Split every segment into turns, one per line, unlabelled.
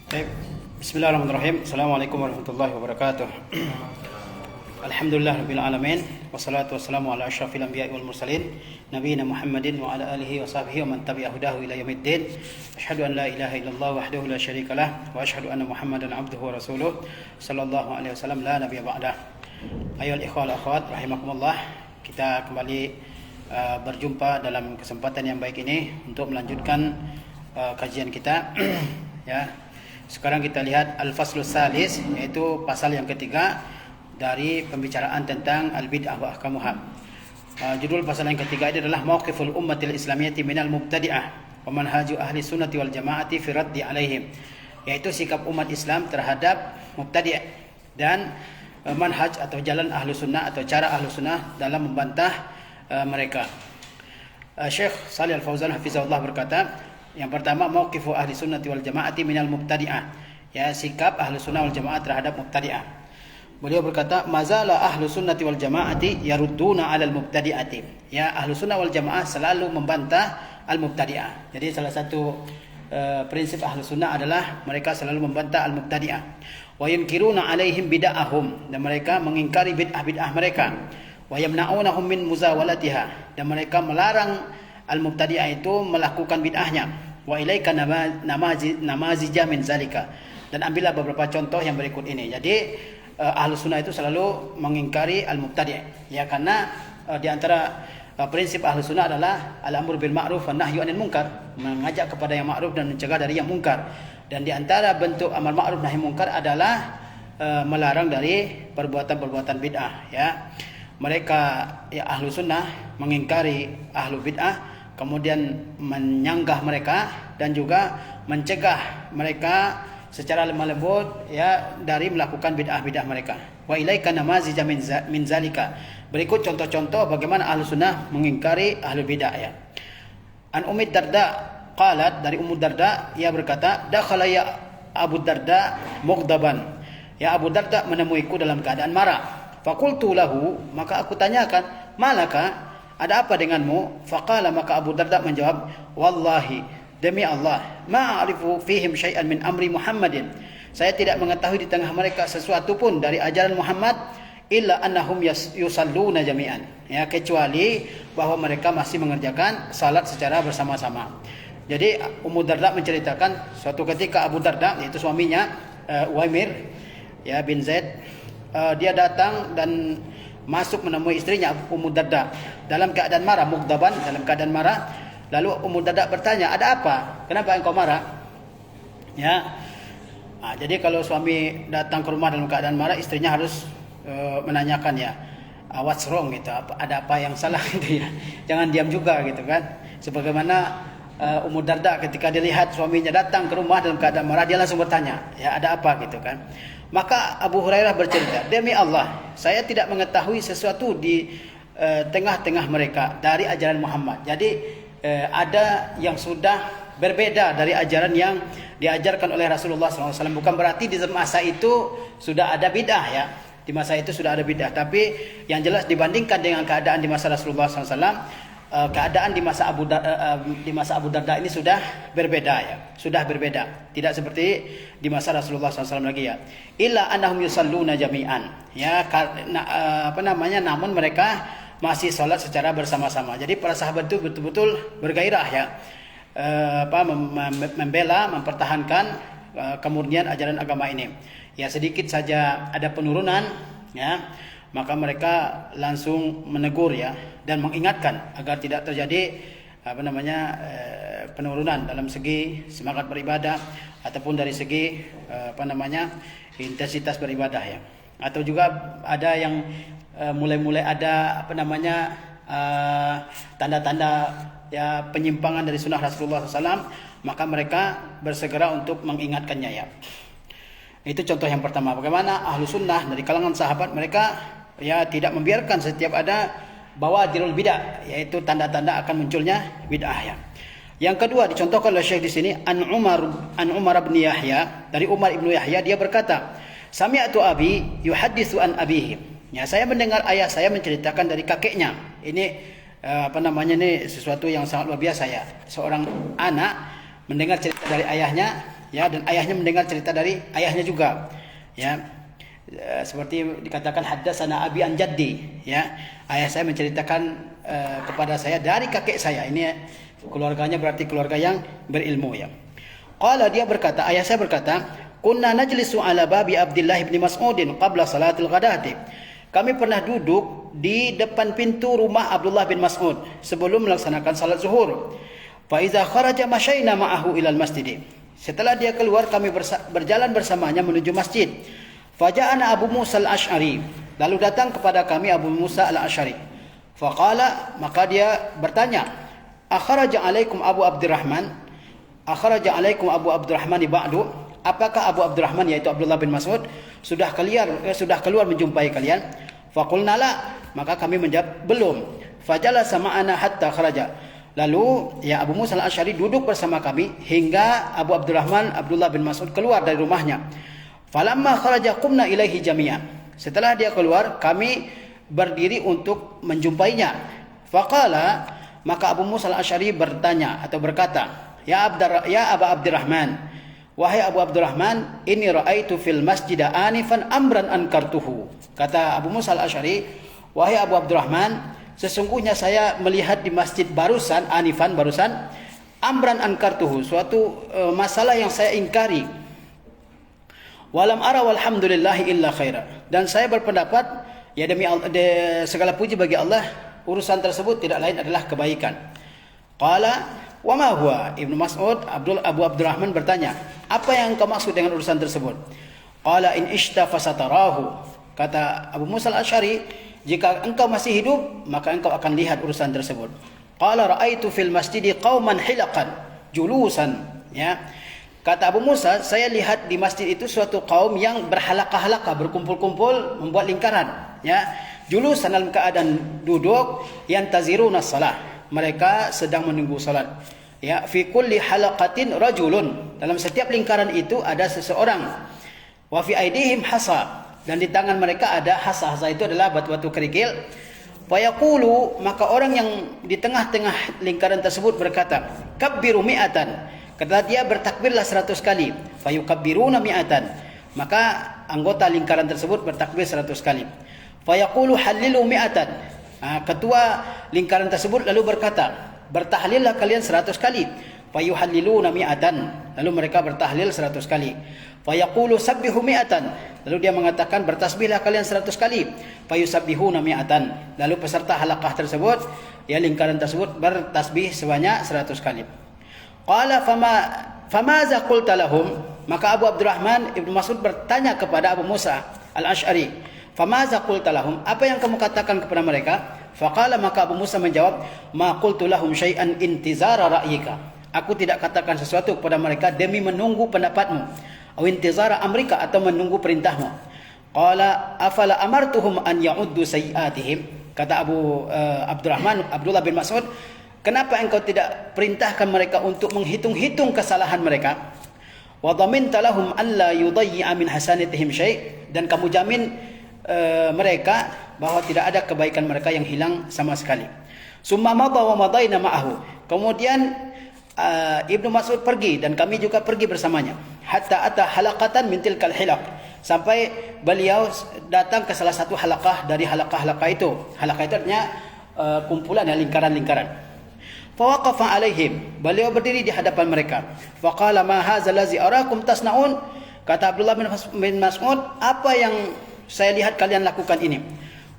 Baik. Bismillahirrahmanirrahim. Assalamualaikum warahmatullahi wabarakatuh. Alhamdulillah rabbil alamin wassalatu wassalamu ala asyrafil anbiya'i wal mursalin nabiyina Muhammadin wa ala alihi wa sahbihi wa man tabi'a hudahu ila yaumiddin. Asyhadu an la ilaha illallah wahdahu la syarikalah wa asyhadu anna Muhammadan abduhu wa rasuluh sallallahu alaihi wasallam la nabiyya ba'dah. Ayyuhal ikhwal akhwat rahimakumullah. Kita kembali berjumpa dalam kesempatan yang baik ini untuk melanjutkan kajian kita ya. Sekarang kita lihat Al-Faslus Salis, yaitu pasal yang ketiga dari pembicaraan tentang Al-Bid'ah wa Ahkamuha. Judul pasal yang ketiga ini adalah Mauqiful Ummatil Islamiyyati minal Mubtadi'ah wa manhaju ahli sunnati wal jama'ati fi raddi alaihim, yaitu sikap umat Islam terhadap mubtadi' dan manhaj atau jalan ahlu sunnah atau cara ahlu sunnah dalam membantah mereka. Syekh Shalih Al-Fauzan hafizahullah berkata, yang pertama, mauqifu ahli sunnati wal jamaati minal mubtadi'ah, ya, sikap ahli sunnah wal jamaah terhadap mubtadi'ah. Beliau berkata, mazala ahli sunnati wal jamaati yarudduna alal mubtadi'ati, ya, ahli sunnah wal jamaah selalu membantah al mubtadi'ah. Jadi salah satu prinsip ahli sunnah adalah mereka selalu membantah al mubtadi'ah. Wa yunkiruna alaihim bid'ahum, dan mereka mengingkari bid'ah-bid'ah mereka. Wa yamna'unahum min muzawalatiha, dan mereka melarang al mubtadi'ah itu melakukan bid'ahnya. Wa ilaika namazija min zalika, dan ambillah beberapa contoh yang berikut ini. Jadi ahlus sunnah itu selalu mengingkari al mubtadi', ya, karena di antara prinsip ahlus sunnah adalah al-amru bil ma'ruf wan nahyu 'anil munkar, mengajak kepada yang ma'ruf dan mencegah dari yang mungkar. Dan di antara bentuk amal ma'ruf nahi munkar adalah melarang dari perbuatan-perbuatan bid'ah, ya. Mereka, ya, ahlu sunnah mengingkari ahlu bid'ah, kemudian menyanggah mereka dan juga mencegah mereka secara lemah lembut, ya, dari melakukan bid'ah-bid'ah mereka. Wa ilaika namazija min zalika. Berikut contoh-contoh bagaimana ahlu sunnah mengingkari ahlu bid'ah, ya. An Ummi Darda qalat, dari Ummu Darda, ia berkata, dakhala ya Abu Darda mughdaban, ya, Abu Darda menemuiku dalam keadaan marah. Faqultu lahu, maka aku tanyakan, malaka, ada apa denganmu? Faqala, maka Abu Darda menjawab, wallahi, demi Allah, ma'arifu fihim syai'an min amri Muhammadin, saya tidak mengetahui di tengah mereka sesuatu pun dari ajaran Muhammad, illa annahum yusalluna jami'an, ya, kecuali bahwa mereka masih mengerjakan salat secara bersama-sama. Jadi Ummu Darda menceritakan suatu ketika Abu Darda, yaitu suaminya Uwaimir, ya, bin Zaid, dia datang dan masuk menemui istrinya Ummu Darda dalam keadaan marah, mughdaban, dalam keadaan marah. Lalu Ummu Darda bertanya, ada apa? Kenapa engkau marah? Ya. Jadi kalau suami datang ke rumah dalam keadaan marah, istrinya harus menanyakan, ya, what's wrong gitu, ada apa yang salah gitu, ya. Jangan diam juga gitu kan. Sebagaimana Ummu Darda ketika dilihat suaminya datang ke rumah dalam keadaan marah, dia langsung bertanya, ya, ada apa gitu kan. Maka Abu Hurairah bercerita, demi Allah, saya tidak mengetahui sesuatu di tengah-tengah mereka dari ajaran Muhammad. Jadi ada yang sudah berbeda dari ajaran yang diajarkan oleh Rasulullah SAW. Bukan berarti di masa itu sudah ada bid'ah, ya. Di masa itu sudah ada bid'ah. Tapi yang jelas dibandingkan dengan keadaan di masa Rasulullah SAW, keadaan di masa Abu Darda ini sudah berbeda, ya, sudah berbeda, tidak seperti di masa Rasulullah SAW lagi, ya. Illa annahum yusalluna jami'an, ya, namun mereka masih sholat secara bersama-sama. Jadi para sahabat itu betul-betul bergairah, ya, membela, mempertahankan kemurnian ajaran agama ini. Ya, sedikit saja ada penurunan, ya, maka mereka langsung menegur, ya, dan mengingatkan agar tidak terjadi penurunan dalam segi semangat beribadah ataupun dari segi intensitas beribadah, ya. Atau juga ada yang mulai ada tanda-tanda, ya, penyimpangan dari sunnah Rasulullah SAW, maka mereka bersegera untuk mengingatkannya, ya. Itu contoh yang pertama, bagaimana ahlu sunnah dari kalangan sahabat, mereka, ya, tidak membiarkan setiap ada bawadirul bid'ah, yaitu tanda-tanda akan munculnya bid'ah, ya. Yang kedua dicontohkan oleh Syekh di sini, An Umar bin Yahya, dari Umar ibnu Yahya, dia berkata, sami'tu abi yuhadditsu an abihi, ya, saya mendengar ayah saya menceritakan dari kakeknya. Ini ini sesuatu yang sangat luar biasa, ya. Seorang anak mendengar cerita dari ayahnya, ya, dan ayahnya mendengar cerita dari ayahnya juga, ya. Seperti dikatakan haddatsana abi an jaddi, ya. Ayah saya menceritakan kepada saya dari kakek saya. Ini keluarganya berarti keluarga yang berilmu, ya. Qala, dia berkata, ayah saya berkata, kunna najlisu ala babi Abdullah bin Mas'udin qabla salatil ghadati. Kami pernah duduk di depan pintu rumah Abdullah bin Mas'ud sebelum melaksanakan salat zuhur. Fa iza kharaja masyayna ma'ahu ilal masjid. Setelah dia keluar, kami berjalan bersamanya menuju masjid. Faja'ana Abu Musa al-Asy'ari. Lalu datang kepada kami Abu Musa al-Asy'ari. Faqala, maka dia bertanya, akharaja alaikum Abu Abdurrahman? Akharaja alaikum Abu Abdurrahman ba'du? Apakah Abu Abdurrahman, yaitu Abdullah bin Mas'ud, sudah keluar menjumpai kalian? Faqulna la, maka kami menjawab belum. Fajalasa ma'ana hatta kharaja. Lalu ya Abu Musa al-Asy'ari duduk bersama kami hingga Abu Abdurrahman Abdullah bin Mas'ud keluar dari rumahnya. Falamma kharaja qumna ilaihi jami'an. Setelah dia keluar, kami berdiri untuk menjumpainya. Faqala, maka Abu Musa al-Asy'ari bertanya atau berkata, ya Aba Abdurrahman, wahai Abu Abdurrahman, ini ra'aitu fil masjid anifan amran ankartuhu. Kata Abu Musa al-Asy'ari, wahai Abu Abdurrahman, sesungguhnya saya melihat di masjid barusan, amran ankartuhu, suatu masalah yang saya ingkari. Walam ara walhamdulillahi illa khaira. Dan saya berpendapat, ya demi segala puji bagi Allah, urusan tersebut tidak lain adalah kebaikan. Qala, wa ma huwa? Ibnu Mas'ud, Abu Abdurrahman bertanya, apa yang engkau maksud dengan urusan tersebut? Qala in ishta fasatarahu. Kata Abu Musa al-Asy'ari, jika engkau masih hidup, maka engkau akan lihat urusan tersebut. Qala ra'aitu fil masjidi qauman hilaqan julusan, ya. Kata Abu Musa, saya lihat di masjid itu suatu kaum yang berhalaqah-halaqah, berkumpul-kumpul, membuat lingkaran, ya. Julusan dalam keadaan duduk, yantaziruna shalah. Mereka sedang menunggu salat. Ya, fi kulli halaqatin rajulun. Dalam setiap lingkaran itu ada seseorang. Wa fi aidihim hasa. Dan di tangan mereka ada hasa. Hasa itu adalah batu-batu kerikil. Fa yaqulu, maka orang yang di tengah-tengah lingkaran tersebut berkata, kabbiru mi'atan. Kata dia, bertakbirlah 100 kali. Fa yukabbiruna mi'atan. Maka anggota lingkaran tersebut bertakbir 100 kali. Fa yaqulu hallilu mi'atan. Ketua lingkaran tersebut lalu berkata, bertahlillah kalian 100 kali. Fayuhalliluna mi'atan. Lalu mereka bertahlil 100 kali. Fayaqulu sabbihu mi'atan. Lalu dia mengatakan, bertasbihlah kalian 100 kali. Fayusabbihuna mi'atan. Lalu peserta halaqah tersebut, ya lingkaran tersebut, bertasbih sebanyak 100 kali. Qala famaza qulta lahum? Maka Abu Abdurrahman Ibnu Mas'ud bertanya kepada Abu Musa al-Asy'ari, famaza qulta lahum? Apa yang kamu katakan kepada mereka? Faqala, maka Abu Musa menjawab, ma qultu lahum syai'an intizara ra'yika. Aku tidak katakan sesuatu kepada mereka demi menunggu pendapatmu. Aw intizara amrika, atau menunggu perintahmu. Qala afala amartuhum an ya'uddu sayyi'atihim. Kata Abdurrahman Abdullah bin Mas'ud, kenapa engkau tidak perintahkan mereka untuk menghitung-hitung kesalahan mereka? Wa dhaminta lahum alla yudayyi'a min hasanatihim syai', dan kamu jamin mereka bahwa tidak ada kebaikan mereka yang hilang sama sekali. Summa madha wa madaina ma'ahu. Kemudian Ibnu Mas'ud pergi dan kami juga pergi bersamanya. Hatta ata halaqatan min tilkal hilaq. Sampai beliau datang ke salah satu halaqah dari halaqah-halaqah itu. Halaqah itu artinya kumpulan, ya, lingkaran-lingkaran. Fawaqafa alaihim. Beliau berdiri di hadapan mereka. Faqala ma hadzal ladzi arakum tasnaun? Kata Abdullah bin Mas'ud, apa yang saya lihat kalian lakukan ini?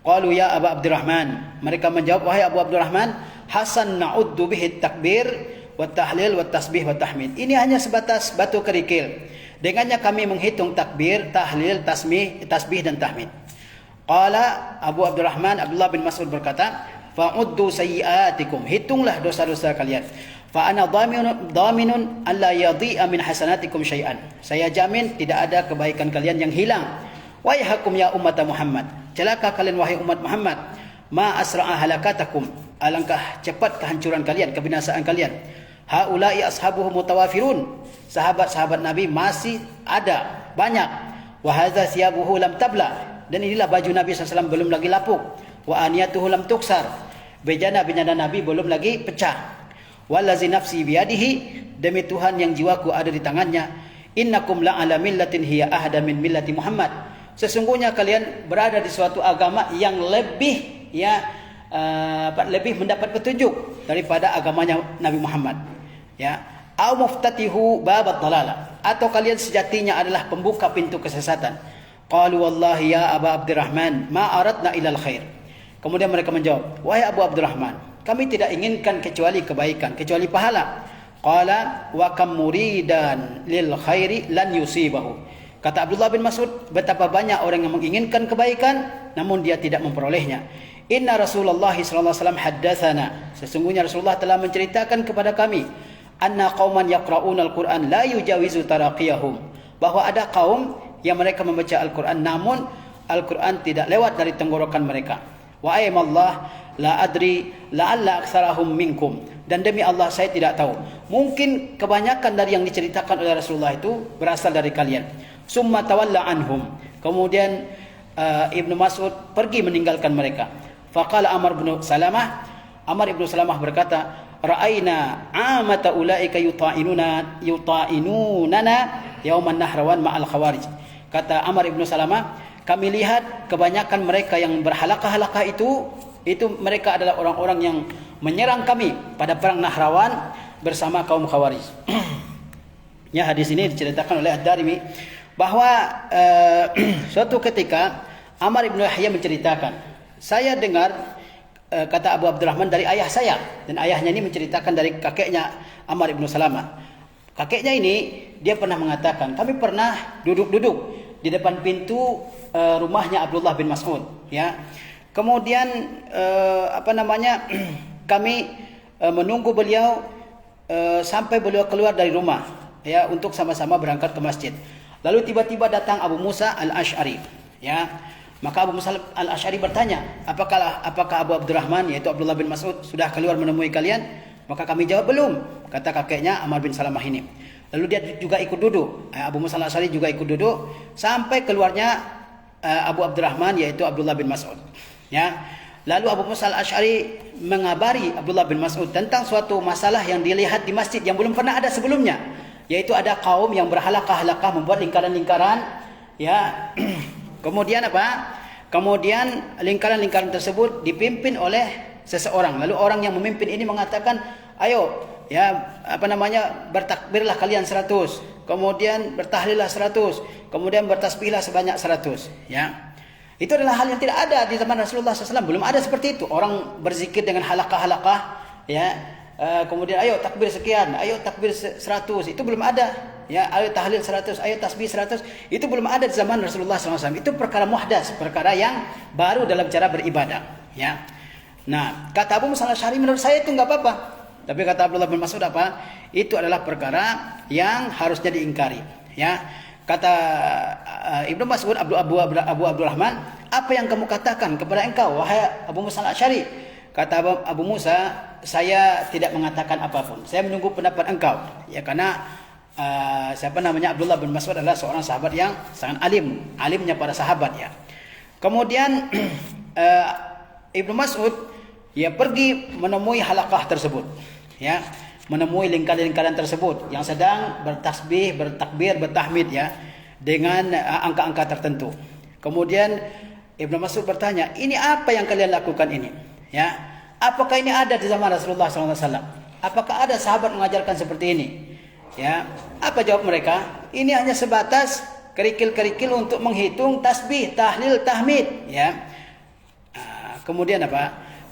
Qalu ya Aba Abdurrahman. Mereka menjawab, wahai Abu Abdurrahman, hasan na'uddu bihi takbir wa tahlil wa tasbih wa tahmid. Ini hanya sebatas batu kerikil. Dengannya kami menghitung takbir, tahlil, tasbih dan tahmid. Qala Abu Abdurrahman Abdullah bin Mas'ud berkata, fa'uddu sayyi'atikum. Hitunglah dosa-dosa kalian. Fa ana dhaminun alla yadhi'a min hasanatikum syai'an. Saya jamin tidak ada kebaikan kalian yang hilang. Waihakum ya umat Muhammad. Celaka kalian wahai umat Muhammad. Ma asra'a halakatakum. Alangkah cepat kehancuran kalian, kebinasaan kalian. Haula'i ashabuhu mutawafirun. Sahabat-sahabat Nabi masih ada, banyak. Wa hadza siyabuhu lam tabla. Dan inilah baju Nabi SAW belum lagi lapuk. Wa aniyatuhu lam tuksar. Bejana-bejana Nabi belum lagi pecah. Wallazi nafsi biyadihi. Demi Tuhan yang jiwaku ada di tangannya. innakum la'ala millatin hiya ahda min millati Muhammad. Sesungguhnya kalian berada di suatu agama yang lebih lebih mendapat petunjuk daripada agamanya Nabi Muhammad. Ya, au muftatihu babat dalalah, atau kalian sejatinya adalah pembuka pintu kesesatan. Qalu wallahi ya Aba Abdurrahman ma aradna ilal khair. Kemudian mereka menjawab, wahai Abu Abdurrahman, kami tidak inginkan kecuali kebaikan, kecuali pahala. Qala wa kam muridan lil khairi lan yusibahu. Kata Abdullah bin Mas'ud, betapa banyak orang yang menginginkan kebaikan namun dia tidak memperolehnya. Inna Rasulullah sallallahu alaihi wasallam haddatsana, sesungguhnya Rasulullah telah menceritakan kepada kami, anna qauman yaqra'una al-Qur'an la yujawizu taraqiyahum, bahwa ada kaum yang mereka membaca Al-Qur'an namun Al-Qur'an tidak lewat dari tenggorokan mereka. Wa aymallah la adri la'alla aktsarahum minkum, dan demi Allah saya tidak tahu, mungkin kebanyakan dari yang diceritakan oleh Rasulullah itu berasal dari kalian. Summa tawalla anhum, kemudian Ibnu Mas'ud pergi meninggalkan mereka. Faqala Amr bin Salamah, Amr ibn Salamah berkata, ra'aina amata ulaika yuta'inunana yauman nahrawan ma'al khawarij. Kata Amr ibn Salamah, kami lihat kebanyakan mereka yang berhalaqah-halaqah itu mereka adalah orang-orang yang menyerang kami pada perang Nahrawan bersama kaum Khawarij. Ya, hadis ini diceritakan oleh Ad-Darimi bahwa suatu ketika Amr ibn Yahya menceritakan, saya dengar kata Abu Abdurrahman dari ayah saya, dan ayahnya ini menceritakan dari kakeknya Amr ibn Salamah. Kakeknya ini dia pernah mengatakan, kami pernah duduk-duduk di depan pintu rumahnya Abdullah bin Mas'ud, ya. Kemudian kami menunggu beliau sampai beliau keluar dari rumah, ya, untuk sama-sama berangkat ke masjid. Lalu tiba-tiba datang Abu Musa al-Asy'ari, ya. Maka Abu Musa al-Asy'ari bertanya, apakah Abu Abdurrahman, yaitu Abdullah bin Mas'ud, sudah keluar menemui kalian? Maka kami jawab, belum, kata kakeknya Amr bin Salamah ini. Lalu dia juga ikut duduk, Abu Musa al-Asy'ari juga ikut duduk sampai keluarnya Abu Abdurrahman, yaitu Abdullah bin Mas'ud, ya. Lalu Abu Musa al-Asy'ari mengabari Abdullah bin Mas'ud tentang suatu masalah yang dilihat di masjid yang belum pernah ada sebelumnya, yaitu ada kaum yang berhalaqah-halaqah membuat lingkaran-lingkaran, ya. Kemudian Kemudian lingkaran-lingkaran tersebut dipimpin oleh seseorang. Lalu orang yang memimpin ini mengatakan, ayo, ya, bertakbirlah kalian 100, kemudian bertahlillah 100, kemudian bertasbihlah sebanyak 100, ya. Itu adalah hal yang tidak ada di zaman Rasulullah SAW. Belum ada seperti itu. Orang berzikir dengan halaqah-halaqah, ya. Kemudian ayo takbir sekian, ayo takbir 100, itu belum ada. Ya, ayo tahlil 100, ayo tasbih 100, itu belum ada di zaman Rasulullah SAW. Itu perkara muhdas, perkara yang baru dalam cara beribadah, ya. Nah, kata Abu Musa al-Asy'ari, menurut saya itu enggak apa-apa. Tapi kata Abdullah bin Mas'ud itu adalah perkara yang harusnya diingkari, ya. Kata Ibnu Mas'ud, Abu Abdurrahman, apa yang kamu katakan kepada engkau, wahai Abu Musa al-Asy'ari? Kata Abu Musa, saya tidak mengatakan apapun. Saya menunggu pendapat engkau. Ya, karena Abdullah bin Mas'ud adalah seorang sahabat yang sangat alimnya para sahabat, ya. Kemudian Ibnu Mas'ud pergi menemui halaqah tersebut, ya, menemui lingkaran-lingkaran tersebut yang sedang bertasbih, bertakbir, bertahmid, ya, dengan angka-angka tertentu. Kemudian Ibnu Mas'ud bertanya, ini apa yang kalian lakukan ini? Ya, apakah ini ada di zaman Rasulullah SAW? Apakah ada sahabat mengajarkan seperti ini? Ya, apa jawab mereka? Ini hanya sebatas kerikil-kerikil untuk menghitung tasbih, tahlil, tahmid, ya. Kemudian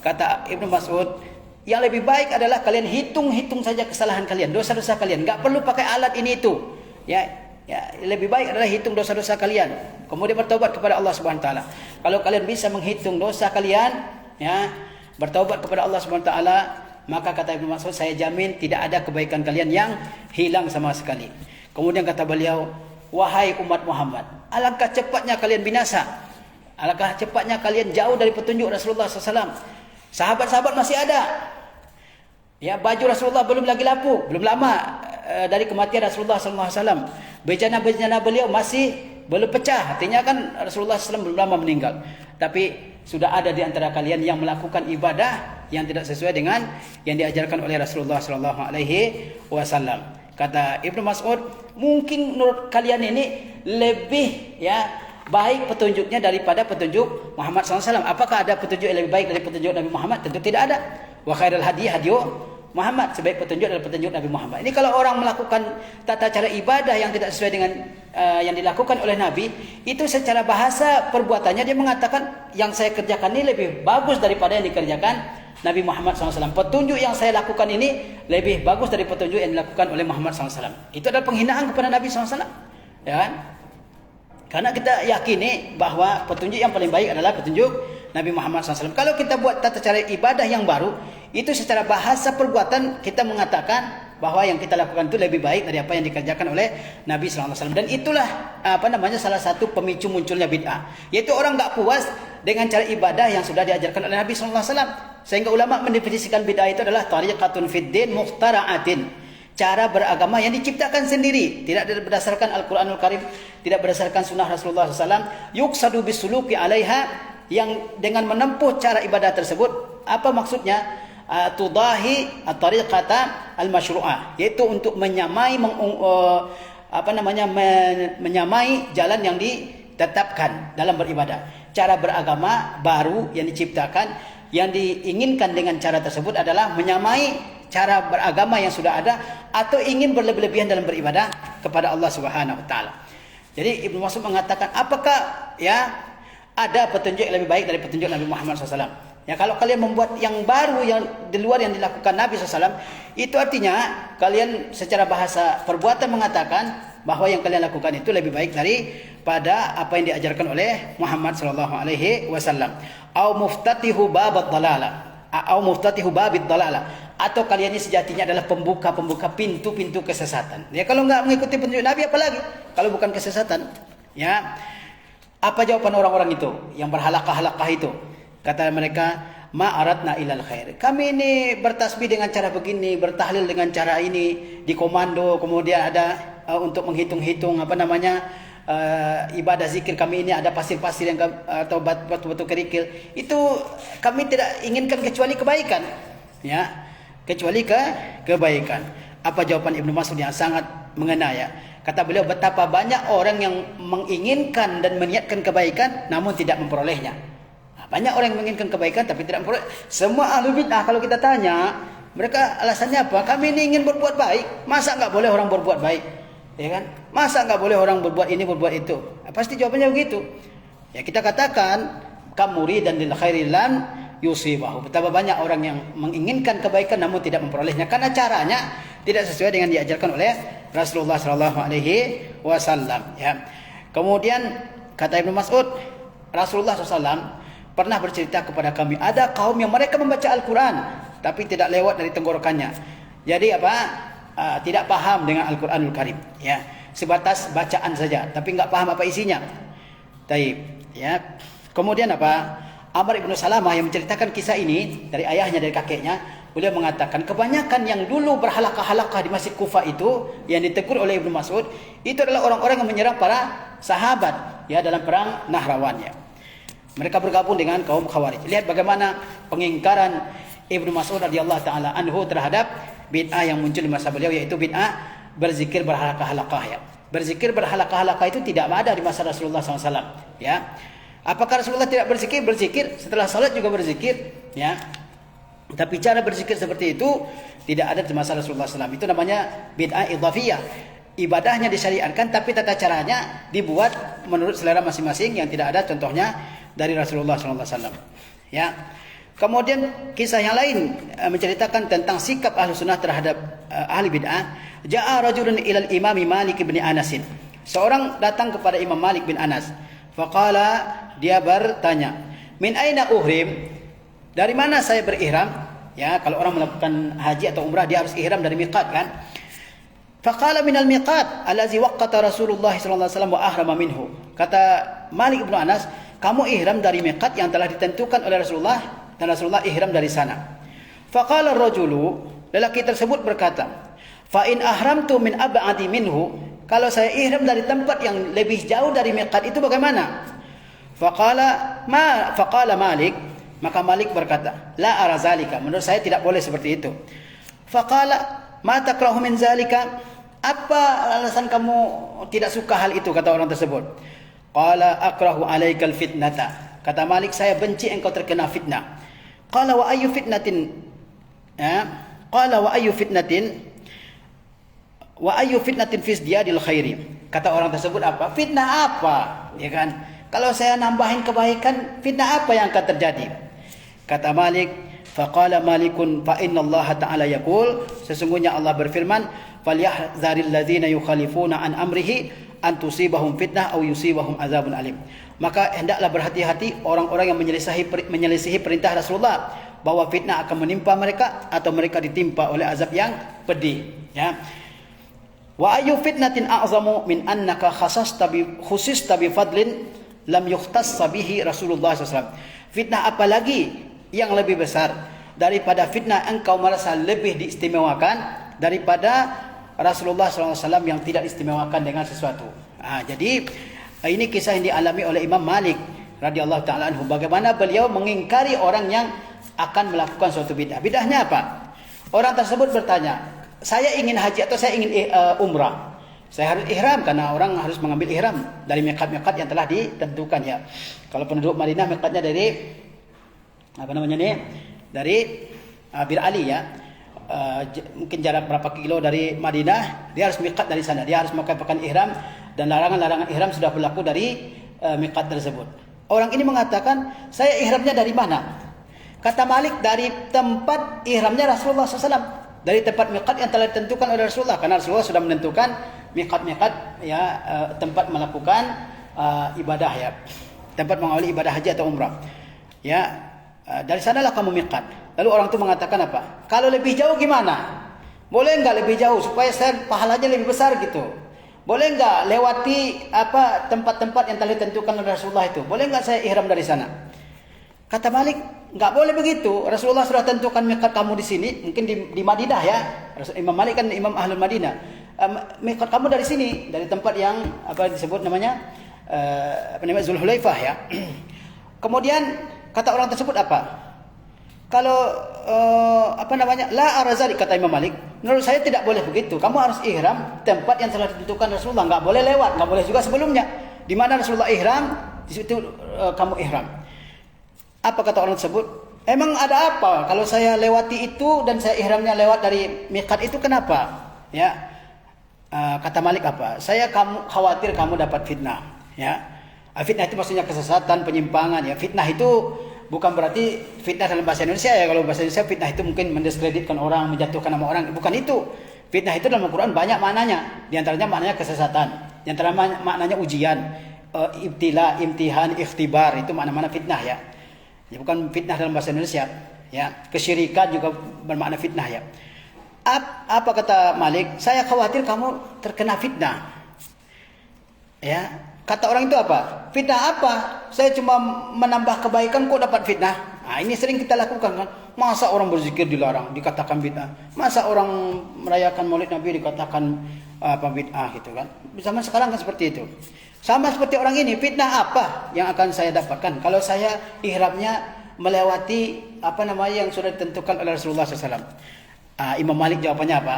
kata Ibnu Mas'ud, yang lebih baik adalah kalian hitung-hitung saja kesalahan kalian, dosa-dosa kalian, enggak perlu pakai alat ini itu. Ya, lebih baik adalah hitung dosa-dosa kalian, kemudian bertaubat kepada Allah Subhanahu wa taala. Kalau kalian bisa menghitung dosa kalian, ya, bertaubat kepada Allah Subhanahu wa taala, maka kata Ibnu Mas'ud, saya jamin tidak ada kebaikan kalian yang hilang sama sekali. Kemudian kata beliau, wahai umat Muhammad, alangkah cepatnya kalian binasa, alangkah cepatnya kalian jauh dari petunjuk Rasulullah SAW. Sahabat-sahabat masih ada, ya, baju Rasulullah belum lagi lapu, belum lama dari kematian Rasulullah SAW. Bejana-bejana beliau masih belum pecah, artinya kan Rasulullah SAW belum lama meninggal. Tapi sudah ada di antara kalian yang melakukan ibadah yang tidak sesuai dengan yang diajarkan oleh Rasulullah SAW. Kata Ibnu Mas'ud, mungkin menurut kalian ini lebih baik petunjuknya daripada petunjuk Muhammad SAW. Apakah ada petunjuk yang lebih baik dari petunjuk Nabi Muhammad? Tentu tidak ada. Wa khairul hadi hadiyu Muhammad, sebaik petunjuk adalah petunjuk Nabi Muhammad. Ini kalau orang melakukan tata cara ibadah yang tidak sesuai dengan yang dilakukan oleh Nabi, itu secara bahasa perbuatannya dia mengatakan yang saya kerjakan ini lebih bagus daripada yang dikerjakan Nabi Muhammad SAW. Petunjuk yang saya lakukan ini lebih bagus dari petunjuk yang dilakukan oleh Muhammad SAW. Itu adalah penghinaan kepada Nabi SAW. Ya kan? Karena kita yakini bahwa petunjuk yang paling baik adalah petunjuk Nabi Muhammad SAW. Kalau kita buat tata cara ibadah yang baru, itu secara bahasa perbuatan kita mengatakan bahwa yang kita lakukan itu lebih baik dari apa yang dikerjakan oleh Nabi SAW. Dan itulah salah satu pemicu munculnya bid'ah. Yaitu orang tak puas dengan cara ibadah yang sudah diajarkan oleh Nabi SAW. Sehingga ulama mendefinisikan bid'ah itu adalah tariqatun fid din mukhtara'atin. Cara beragama yang diciptakan sendiri, tidak berdasarkan Al-Quranul Karim, tidak berdasarkan sunnah Rasulullah SAW. Yuqsadu bisuluki alaiha, yang dengan menempuh cara ibadah tersebut, apa maksudnya? Tudahi at-tariqata al-masyru'ah, yaitu untuk menyamai menyamai jalan yang ditetapkan dalam beribadah. Cara beragama baru yang diciptakan, yang diinginkan dengan cara tersebut adalah menyamai cara beragama yang sudah ada, atau ingin berlebih-lebihan dalam beribadah kepada Allah Subhanahu wa taala. Jadi Ibnu Mas'ud mengatakan, apakah ada petunjuk yang lebih baik dari petunjuk Nabi Muhammad SAW? Ya, kalau kalian membuat yang baru yang di luar yang dilakukan Nabi SAW, itu artinya kalian secara bahasa perbuatan mengatakan bahwa yang kalian lakukan itu lebih baik daripada apa yang diajarkan oleh Muhammad sallallahu alaihi wasallam. Au muftatihu babad dalalah, au muftatihu babid dalalah, atau kalian ini sejatinya adalah pembuka pintu-pintu kesesatan. Ya, kalau enggak mengikuti petunjuk Nabi apalagi kalau bukan kesesatan. Ya. Apa jawaban orang-orang itu yang berhalaqah-halaqah itu? Kata mereka, ma aradna ilal khair. Kami ini bertasbih dengan cara begini, bertahlil dengan cara ini, dikomando, kemudian ada untuk menghitung-hitung ibadah zikir kami ini ada pasir-pasir yang atau batu-batu kerikil. Itu kami tidak inginkan kecuali kebaikan. Ya. Kecuali kebaikan. Apa jawaban Ibnu Mas'ud yang sangat mengena, ya? Kata beliau, betapa banyak orang yang menginginkan dan meniatkan kebaikan namun tidak memperolehnya. Banyak orang yang menginginkan kebaikan tapi tidak memperoleh. Semua ahlu bid'ah kalau kita tanya, mereka alasannya apa? Kami ini ingin berbuat baik. Masa enggak boleh orang berbuat baik? Ya kan? Masa enggak boleh orang berbuat ini, berbuat itu? Pasti jawabannya begitu. Ya, kita katakan kamuri dan lil khairi lam yusibahu. Betapa banyak orang yang menginginkan kebaikan namun tidak memperolehnya karena caranya tidak sesuai dengan diajarkan oleh Rasulullah sallallahu alaihi wasallam, ya. Kemudian kata Ibnu Mas'ud, Rasulullah SAW pernah bercerita kepada kami, ada kaum yang mereka membaca Al-Quran tapi tidak lewat dari tenggorokannya. Jadi tidak paham dengan Al-Quranul Karim, ya. Sebatas bacaan saja tapi enggak paham apa isinya. Taib, ya. Kemudian Amr ibn Salamah yang menceritakan kisah ini dari ayahnya, dari kakeknya, beliau mengatakan kebanyakan yang dulu berhalaqah-halaqah di Masjid Kufah itu yang ditegur oleh Ibnu Mas'ud itu adalah orang-orang yang menyerang para sahabat, ya, dalam perang Nahrawan, ya. Mereka bergabung dengan kaum Khawarij. Lihat bagaimana pengingkaran Ibnu Mas'ud radhiyallahu taala anhu terhadap bid'ah yang muncul di masa beliau, yaitu bid'ah berzikir berhalaqah-halaqah, ya. Berzikir berhalaqah-halaqah itu tidak ada di masa Rasulullah SAW, ya. Apakah Rasulullah tidak berzikir? Berzikir. Setelah salat juga berzikir, ya. Tapi cara berzikir seperti itu tidak ada di masa Rasulullah SAW. Itu namanya bid'ah idhafiyah. Ibadahnya disyariatkan tapi tata caranya dibuat menurut selera masing-masing yang tidak ada contohnya dari Rasulullah SAW. Ya. Kemudian kisah yang lain menceritakan tentang sikap ahlu sunnah terhadap ahli bid'ah. Ja'a rajulun ilal imami Malik bin Anas. Seorang datang kepada Imam Malik bin Anas. Faqala, dia bertanya, min aina uhrim? Dari mana saya berihram? Ya, kalau orang melakukan haji atau umrah dia harus ihram dari miqat, kan? Faqala minal miqat allazi waqqata Rasulullah sallallahu alaihi wasallam wa ahrama minhu. Kata Malik bin Anas, kamu ihram dari miqat yang telah ditentukan oleh Rasulullah dan Rasulullah ihram dari sana. Faqala ar-rajulu, lelaki tersebut berkata, fa in ahramtu min ab'adi minhu, kalau saya ihram dari tempat yang lebih jauh dari miqat itu bagaimana? Faqala Malik, maka Malik berkata, la ara zalika, menurut saya tidak boleh seperti itu. Faqala ma takrahu min zalika, Apa alasan kamu tidak suka hal itu, kata orang tersebut. Qala akrahu alaikal fitnata. Kata Malik, saya benci engkau terkena fitnah. Qala wa ayyu fitnatin? Qala wa ayyu fitnatin? Wa ayyu fitnatin fi izdiyadil khairi. Kata orang tersebut apa? Fitnah apa? Ya kan? Kalau saya nambahin kebaikan, fitnah apa yang akan terjadi? Kata Malik, faqala Malikun fa inna Allah ta'ala yaqul, sesungguhnya Allah berfirman, falyahzaril ladzina yukhalifuna an amrihi an tusibahum fitnah aw yusibahum azabun alim. Maka hendaklah berhati-hati orang-orang yang menyelisihi perintah Rasulullah, bahwa fitnah akan menimpa mereka atau mereka ditimpa oleh azab yang pedih, ya. Wa ayu fitnatin a'zamu min annaka khusista bi fadlin lam yukhtass bihi Rasulullah SAW. Fitnah apa lagi yang lebih besar daripada fitnah engkau merasa lebih diistimewakan daripada Rasulullah SAW yang tidak diistimewakan dengan sesuatu. Jadi ini kisah yang dialami oleh Imam Malik radhiyallahu taala anhu, bagaimana beliau mengingkari orang yang akan melakukan suatu bid'ah. Bid'ahnya apa? Orang tersebut bertanya, saya ingin haji atau saya ingin umrah. Saya harus ihram, karena orang harus mengambil ihram dari miqat-miqat yang telah ditentukan, ya. Kalau penduduk Madinah miqatnya dari dari Bir Ali, ya. Mungkin jarak berapa kilo dari Madinah, dia harus miqat dari sana. Dia harus memakai pakaian ihram, dan larangan-larangan ihram sudah berlaku dari miqat tersebut. Orang ini mengatakan, saya ihramnya dari mana? Kata Malik, dari tempat ihramnya Rasulullah SAW, dari tempat miqat yang telah ditentukan oleh Rasulullah, karena Rasulullah sudah menentukan miqat-miqat, ya, tempat melakukan ibadah, ya, tempat mengawali ibadah haji atau umrah, ya. Dari sanalah kamu miqat. Lalu orang itu mengatakan apa? Kalau lebih jauh gimana? Boleh enggak lebih jauh supaya saya pahalanya lebih besar gitu? Boleh enggak lewati tempat-tempat yang telah ditentukan oleh Rasulullah itu? Boleh enggak saya ihram dari sana? Kata Malik, enggak boleh begitu. Rasulullah sudah tentukan miqat kamu di sini, mungkin di Madinah, ya. Imam Malik kan imam ahlul Madinah. Miqat kamu dari sini, dari tempat yang disebut namanya Zulhulaifah, ya. Kemudian kata orang tersebut apa? Kalau la arazali, kata Imam Malik, menurut saya tidak boleh begitu. Kamu harus ihram tempat yang telah ditentukan Rasulullah, enggak boleh lewat, enggak boleh juga sebelumnya. Di mana Rasulullah ihram, di situ kamu ihram. Apa kata orang tersebut? Emang ada apa kalau saya lewati itu dan saya ihramnya lewat dari miqat itu, kenapa? Ya. Kata Malik apa? Saya khawatir kamu dapat fitnah, ya. Fitnah itu maksudnya kesesatan, penyimpangan, ya. Fitnah itu bukan berarti fitnah dalam bahasa Indonesia, ya. Kalau bahasa Indonesia fitnah itu mungkin mendiskreditkan orang, menjatuhkan nama orang, bukan itu. Fitnah itu dalam Al-Quran banyak maknanya. Di antaranya maknanya kesesatan, di antaranya maknanya ujian, ibtila, imtihan, ikhtibar, itu makna-makna fitnah, ya. Ya, bukan fitnah dalam bahasa Indonesia, ya. Kesyirikan juga bermakna fitnah, ya. Apa kata Malik? Saya khawatir kamu terkena fitnah, ya. Kata orang itu apa? Fitnah apa? Saya cuma menambah kebaikan kok dapat fitnah. Nah, ini sering kita lakukan, kan? Masa orang berzikir dilarang, dikatakan bid'ah. Masa orang merayakan Maulid Nabi dikatakan bid'ah, gitu kan? Zaman sekarang kan seperti itu. Sama seperti orang ini, fitnah apa yang akan saya dapatkan kalau saya ihramnya melewati yang sudah ditentukan oleh Rasulullah SAW? Imam Malik jawabannya apa?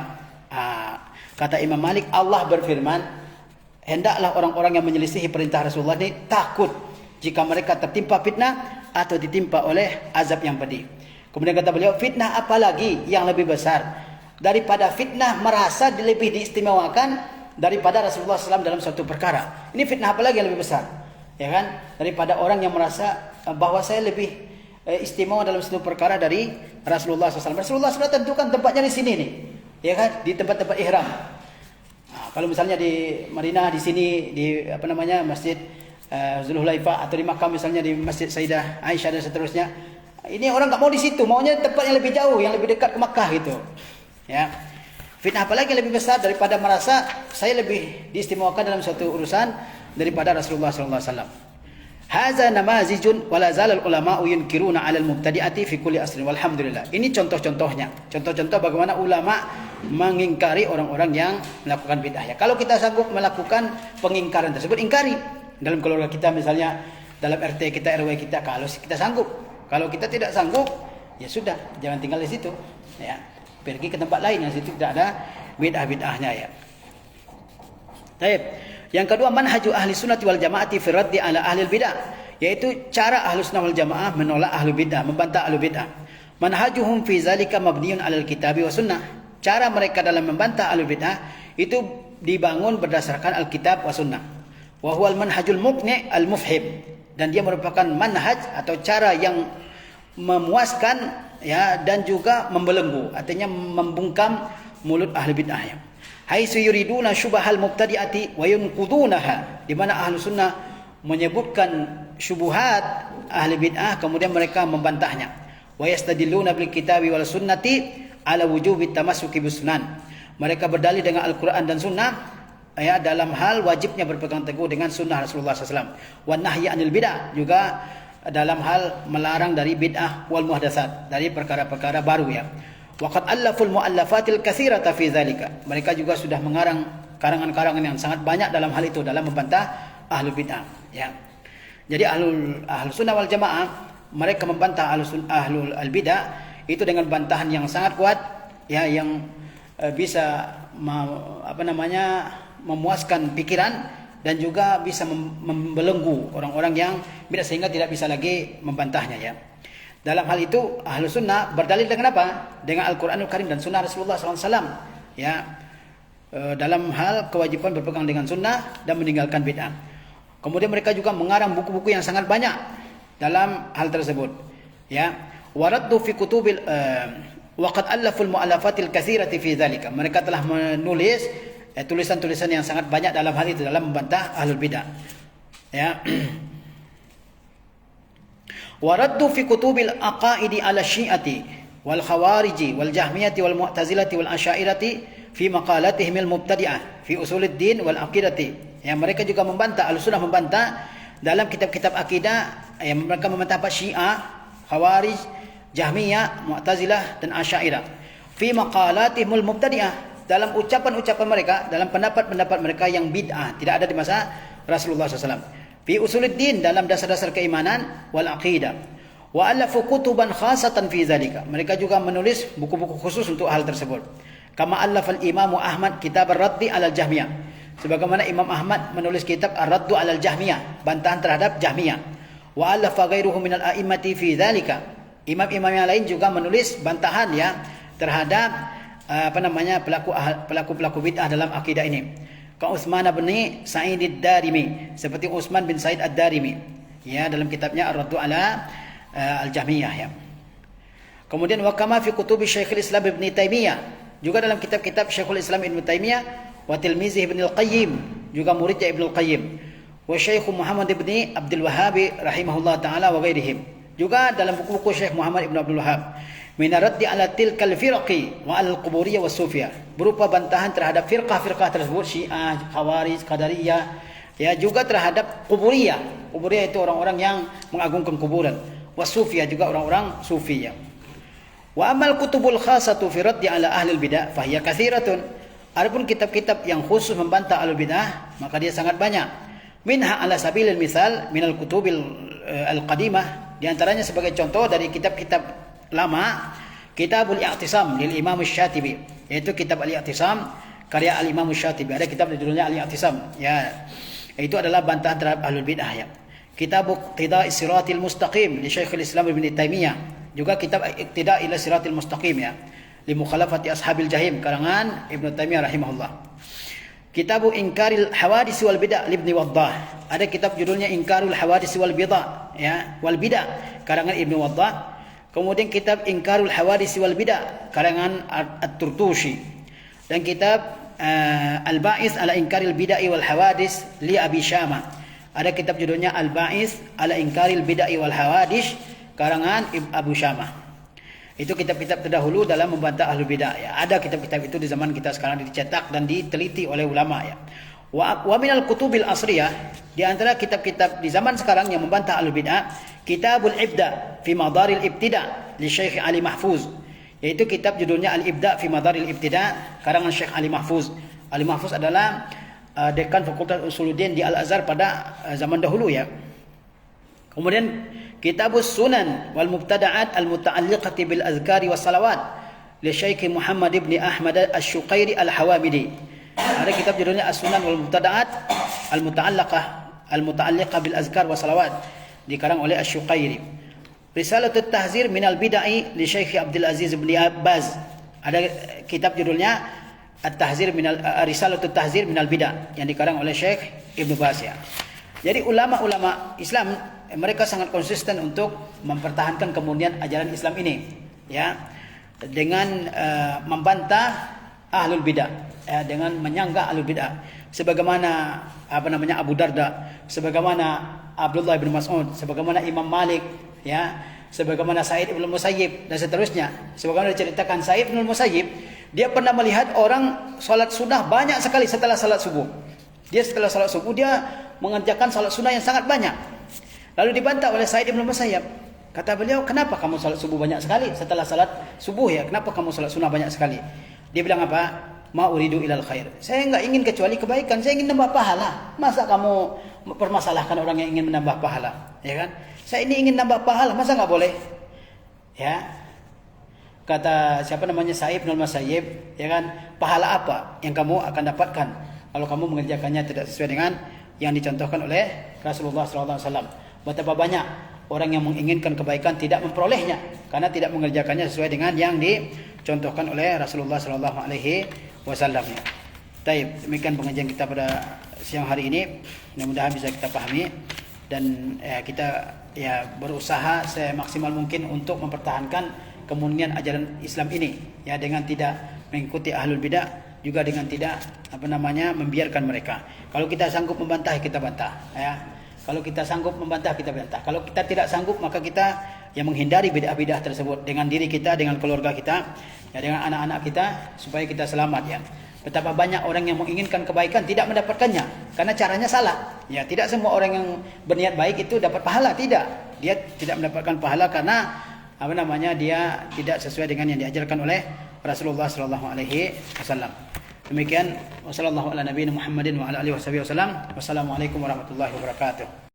Kata Imam Malik, Allah berfirman, hendaklah orang-orang yang menyelisihi perintah Rasulullah ini takut jika mereka tertimpa fitnah atau ditimpa oleh azab yang pedih. Kemudian kata beliau, fitnah apa lagi yang lebih besar daripada fitnah merasa lebih diistimewakan daripada Rasulullah SAW dalam suatu perkara? Ini fitnah apa lagi yang lebih besar, ya kan? Daripada orang yang merasa bahwa saya lebih istimewa dalam suatu perkara dari Rasulullah SAW. Rasulullah sudah tentukan tempatnya di sini nih, ya kan? Di tempat-tempat ihram. Kalau misalnya di Madinah, di sini di Masjid Zulhulaifah, atau di Makkah misalnya di Masjid Sayyidah Aisyah dan seterusnya. Ini orang enggak mau di situ, maunya tempat yang lebih jauh, yang lebih dekat ke Makkah gitu. Ya. Fitnah apalagi yang lebih besar daripada merasa saya lebih diistimewakan dalam suatu urusan daripada Rasulullah sallallahu alaihi wasallam. Hadza namazijun wala zalal ulama'u yunkiruna 'alal mubtadi'ati fi kulli asrin walhamdulillah. Ini contoh-contohnya. Contoh-contoh bagaimana ulama mengingkari orang-orang yang melakukan bid'ah. Ya, kalau kita sanggup melakukan pengingkaran tersebut, ingkari. Dalam keluarga kita misalnya, dalam RT kita, RW kita, kalau kita sanggup. Kalau kita tidak sanggup, ya sudah, jangan tinggal di situ, ya. Pergi ke tempat lain yang situ tidak ada bid'ah-bid'ahnya, ya. Taib. Yang kedua, manhaju ahli sunnati wal jamaati fi raddi ala ahli bidah, yaitu cara ahli sunnah wal jamaah menolak ahli bidah, membantah ahli bidah. Manhajuhum fi zalika mabniun alal kitabi wa sunnah. Cara mereka dalam membantah ahli bidah itu dibangun berdasarkan Alkitab wa sunnah. Wa huwal manhajul muqni' al mufhim, dan dia merupakan manhaj atau cara yang memuaskan ya, dan juga membelenggu, artinya membungkam mulut ahli bid'ah ya. Haitsu yuriduna syubhal mubtadi'ati wa yunqudunaha, di mana ahli sunnah menyebutkan syubhat ahli bid'ah kemudian mereka membantahnya. Wa yastadilluna bil kitabi wal sunnati ala wujubi tamassuki bis sunan. Mereka berdalil dengan Al-Qur'an dan sunnah ya, dalam hal wajibnya berpegang teguh dengan sunnah Rasulullah SAW. Wa nahyi anil bid'ah, juga dalam hal melarang dari bid'ah wal muhdatsat, dari perkara-perkara baru ya. Waqad allaful mu'allafatil katsirata fi dzalika. Mereka juga sudah mengarang karangan-karangan yang sangat banyak dalam hal itu, dalam membantah ahlul bid'ah ya. Jadi ahlul sunnah wal jamaah mereka membantah ahlul bid'ah itu dengan bantahan yang sangat kuat ya, yang bisa memuaskan pikiran dan juga bisa membelenggu orang-orang yang bid'ah sehingga tidak bisa lagi membantahnya ya. Dalam hal itu ahlu sunnah berdalil dengan apa? Dengan Al-Quranul Karim dan sunnah Rasulullah SAW ya, dalam hal kewajiban berpegang dengan sunnah dan meninggalkan bid'ah. Kemudian mereka juga mengarang buku-buku yang sangat banyak dalam hal tersebut ya. Waraddu fi kutubil waqad allaful mu'allafatil katsirati fi dzalika. Mereka telah menulis tulisan-tulisan yang sangat banyak dalam hal itu, dalam membantah ahlul bidah ya. Waraddu fi kutubil aqaidi ala syi'ati wal khawariji wal jahmiyati wal mu'tazilati wal asy'ariyati fi maqalatihim al mubtadi'ah fi usuluddin wal aqidati. Ya, mereka juga membantah, Ahlussunnah membantah dalam kitab-kitab akidah yang mereka membantah apa? Syiah, Khawarij, Jahmiyah, Mu'tazilah dan Asy'ariyah. Fi maqalatihim al mubtadi'ah, dalam ucapan-ucapan mereka, dalam pendapat-pendapat mereka yang bid'ah, tidak ada di masa Rasulullah SAW. Fi usuluddin, dalam dasar-dasar keimanan, wal aqidah. Wa alafu kutuban khasatan fi zalika. Mereka juga menulis buku-buku khusus untuk hal tersebut. Kama allafal Imam Ahmad kitab ar-raddi 'alal Jahmiyah. Sebagaimana Imam Ahmad menulis kitab Ar-Raddu 'alal Jahmiyah, bantahan terhadap Jahmiyah. Wa alafa ghairuhu minal a'immati fi zalika. Imam-imam yang lain juga menulis bantahan ya terhadap pelaku-pelaku bid'ah dalam akidah ini. Ka Utsman bin Sa'id ad-Darimi, seperti Utsman bin Sa'id ad-Darimi ya, dalam kitabnya Ar-Raddu 'ala al-Jahmiyah ya. Kemudian wa kama fi kutubi Syekhul Islam Ibnu Taimiyah, juga dalam kitab-kitab Syekhul Islam Ibnu Taimiyah wa tilmizih Ibnu Al-Qayyim, juga muridnya Ibnu Al-Qayyim, wa Syekh Muhammad bin Abdul Wahhab rahimahullah taala wa ghairihim, juga dalam buku-buku Syekh Muhammad ibn Abdul Wahhab, min raddi ala tilkal firqi wa al-quburiyah was sufiyah, berupa bantahan terhadap firqah-firqah tersebut, Syiah, Khawarij, Qadariyah ya, juga terhadap kuburiyah. Kuburiyah itu orang-orang yang mengagungkan kuburan, was sufiyah juga orang-orang sufi ya. Wa amal kutubul khasatu fi raddi ala ahli al-bidah fa hiya katsiratun. Adapun kitab-kitab yang khusus membantah ahli bidah maka dia sangat banyak. Minha ala sabilil misal minal kutubil al-qadimah, di antaranya sebagai contoh dari kitab-kitab lama, Kitabul I'tisam lil Imam Syatibi, yaitu kitab Al-I'tisam karya Al-Imam Syatibi. Ada kitab judulnya Al-I'tisam ya, itu adalah bantahan terhadap ahlul bidah ya. Kitab Iqtida'is Siratil Mustaqim li Syekhul Islam Ibnu Taimiyah, juga kitab Iqtida' ila Siratil Mustaqim ya, li mukhalafati ashabil jahim karangan Ibnu Taimiyah rahimahullah. Kitabu Inkaril Hawadis wal Bidah Ibnu Waddah, ada kitab judulnya Inkarul Hawadis wal Bidah ya, wal Bidah karangan Ibnu Waddah. Kemudian kitab Inkarul Hawadis wal Bidah karangan At-Turtushi, dan kitab Al-Ba'is ala Inkaril Bid'ah wal Hawadis li Abi Syama, ada kitab judulnya Al-Ba'is ala Inkaril Bid'ah wal Hawadis karangan Abu Syama. Itu kitab-kitab terdahulu dalam membantah ahlul bidah ya. Ada kitab-kitab itu di zaman kita sekarang dicetak dan diteliti oleh ulama ya. Wa minal kutubil asriyah, di antara kitab-kitab di zaman sekarang yang membantah ahlul bidah, Kitabul Ibda fi Madaril Ibtida li Syekh Ali Mahfuz, yaitu kitab judulnya Al-Ibda fi Madaril Ibtida karangan Syekh Ali Mahfuz. Ali Mahfuz adalah dekan Fakultas Usuluddin di Al-Azhar pada zaman dahulu ya. Kemudian Kitabus Sunan wal Mubtada'at al-Muta'alliqati bil Azkari was Salawat li Syekh Muhammad ibn Ahmad Asy-Syuqairi Al-Hawamidi, Ada kitab judulnya As-Sunan wal Mubtada'at Al-Muta'alliqah bil Azkar wa Salawat, dikarang oleh Asy-Syuqairi. Risalatut Tahzir minal Bid'ah li Syekh Abdul Aziz bin Baz. Ada kitab judulnya At-Tahzir minal Risalatut Tahzir minal Bid'ah yang dikarang oleh Syekh Ibnu Baz ya. Jadi ulama-ulama Islam mereka sangat konsisten untuk mempertahankan kemurnian ajaran Islam ini ya, dengan membantah ahlul bidah, dengan menyanggah ahlul bidah, sebagaimana Abu Darda, sebagaimana Abdullah bin Mas'ud, sebagaimana Imam Malik ya, sebagaimana Sa'id bin Musayyib dan seterusnya. Sebagaimana diceritakan Sa'id bin Musayyib, dia pernah melihat orang salat sunnah banyak sekali setelah salat subuh. Dia setelah salat subuh dia mengerjakan salat sunnah yang sangat banyak. Lalu dibantah oleh Sa'id bin Musayyib. Kata beliau, kenapa kamu salat subuh banyak sekali setelah salat subuh ya? Kenapa kamu salat sunnah banyak sekali? Dia bilang apa? Ma uridu ilal khair. Saya enggak ingin kecuali kebaikan. Saya ingin nambah pahala. Masa kamu permasalahkan orang yang ingin menambah pahala? Ya kan? Saya ini ingin nambah pahala. Masa enggak boleh? Ya. Kata Sa'id bin Musayyib, ya kan? Pahala apa yang kamu akan dapatkan kalau kamu mengerjakannya tidak sesuai dengan yang dicontohkan oleh Rasulullah SAW? Betapa banyak orang yang menginginkan kebaikan tidak memperolehnya karena tidak mengerjakannya sesuai dengan yang dicontohkan oleh Rasulullah SAW. Baik, demikian pengajian kita pada siang hari ini. Mudah-mudahan bisa kita pahami dan kita berusaha semaksimal mungkin untuk mempertahankan kemurnian ajaran Islam ini ya, dengan tidak mengikuti ahlul bidah, juga dengan tidak membiarkan mereka. Kalau kita sanggup membantah, kita bantah ya. Kalau kita sanggup membantah, kita bantah. Kalau kita tidak sanggup, maka kita menghindari bidah-bidah tersebut dengan diri kita, dengan keluarga kita, ya, dengan anak-anak kita, supaya kita selamat ya. Betapa banyak orang yang menginginkan kebaikan tidak mendapatkannya karena caranya salah. Ya, tidak semua orang yang berniat baik itu dapat pahala, tidak. Dia tidak mendapatkan pahala karena dia tidak sesuai dengan yang diajarkan oleh Rasulullah SAW. Demikian, wassalamualaikum warahmatullahi wabarakatuh.